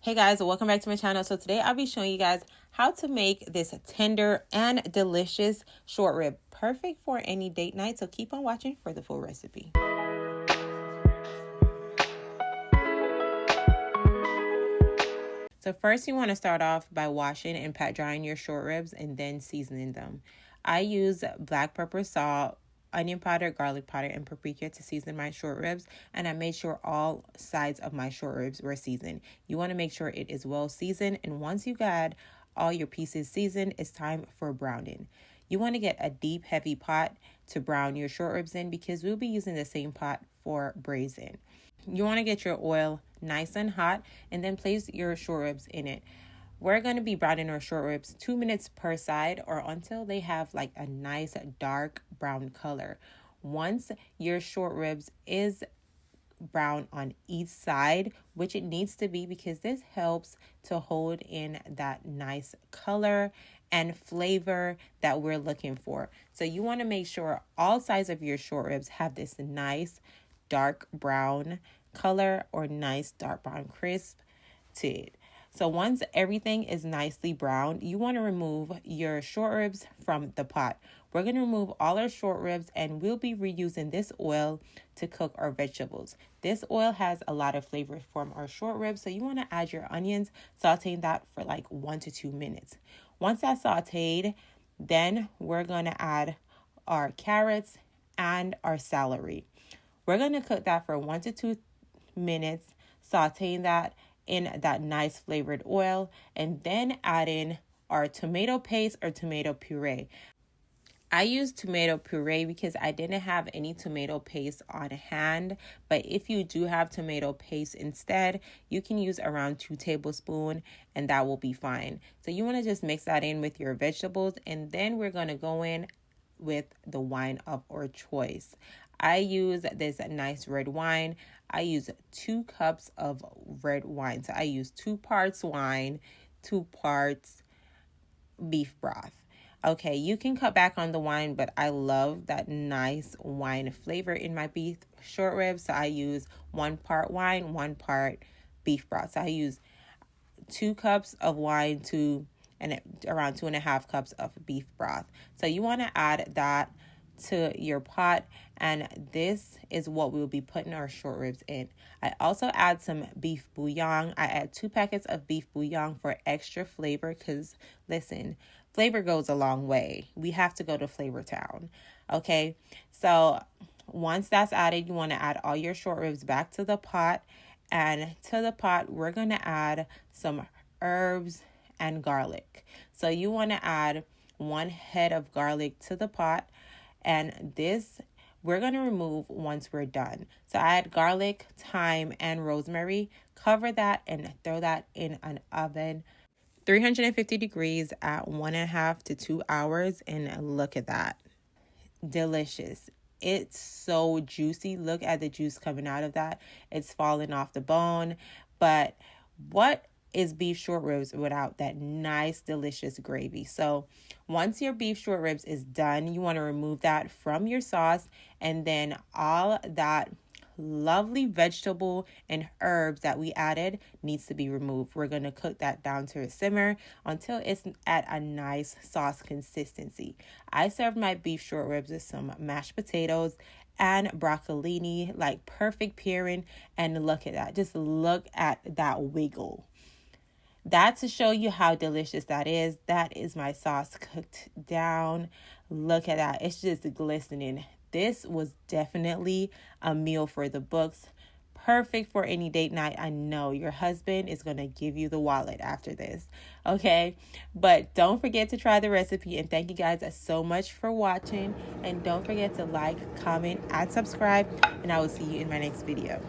Hey guys, welcome back to my channel. So today I'll be showing you guys how to make this tender and delicious short rib, perfect for any date night. So keep on watching for the full recipe. So first you want to start off by washing and pat drying your short ribs and then seasoning them. I use black pepper, salt, onion powder, garlic powder, and paprika to season my short ribs, and I made sure all sides of my short ribs were seasoned. You want to make sure it is well seasoned, and once you got all your pieces seasoned, it's time for browning. You want to get a deep, heavy pot to brown your short ribs in because we'll be using the same pot for braising. You want to get your oil nice and hot and then place your short ribs in it. We're going to be browning our short ribs 2 minutes per side or until they have like a nice dark brown color. Once your short ribs is brown on each side, which it needs to be because this helps to hold in that nice color and flavor that we're looking for. So you want to make sure all sides of your short ribs have this nice dark brown color or nice dark brown crisp to it. So once everything is nicely browned, you want to remove your short ribs from the pot. We're going to remove all our short ribs and we'll be reusing this oil to cook our vegetables. This oil has a lot of flavor from our short ribs, so you want to add your onions, sauteing that for like 1 to 2 minutes. Once that's sauteed, then we're going to add our carrots and our celery. We're going to cook that for 1 to 2 minutes, sauteing that in that nice flavored oil, and then add in our tomato paste or tomato puree. I use tomato puree because I didn't have any tomato paste on hand, but if you do have tomato paste instead, you can use around 2 tablespoons and that will be fine. So you want to just mix that in with your vegetables, and then we're going to go in with the wine of our choice. I use this nice red wine. I use 2 cups of red wine. So I use 2 parts wine, 2 parts beef broth. Okay, you can cut back on the wine, but I love that nice wine flavor in my beef short ribs. So I use 1 part wine, 1 part beef broth. So I use 2 cups of wine and around 2.5 cups of beef broth. So you want to add that to your pot, and this is what we'll be putting our short ribs in. I also add some beef bouillon. I add 2 packets of beef bouillon for extra flavor because listen, flavor goes a long way. We have to go to Flavor Town. Okay, so once that's added, you want to add all your short ribs back to the pot, and to the pot we're going to add some herbs and garlic. So you want to add 1 head of garlic to the pot, and this we're going to remove once we're done. So I add garlic, thyme, and rosemary. Cover that and throw that in an oven 350 degrees at 1.5 to 2 hours, and look at that. Delicious. It's so juicy. Look at the juice coming out of that. It's falling off the bone. But what is beef short ribs without that nice delicious gravy? So once your beef short ribs is done, you want to remove that from your sauce, and then all that lovely vegetable and herbs that we added needs to be removed. We're going to cook that down to a simmer until it's at a nice sauce consistency. I served my beef short ribs with some mashed potatoes and broccolini, like perfect pairing, and look at that. Just look at that wiggle. That's to show you how delicious that is. That is my sauce cooked down. Look at that. It's just glistening. This was definitely a meal for the books. Perfect for any date night. I know your husband is going to give you the wallet after this. Okay, but don't forget to try the recipe, and thank you guys so much for watching, and don't forget to like, comment, and subscribe, and I will see you in my next video.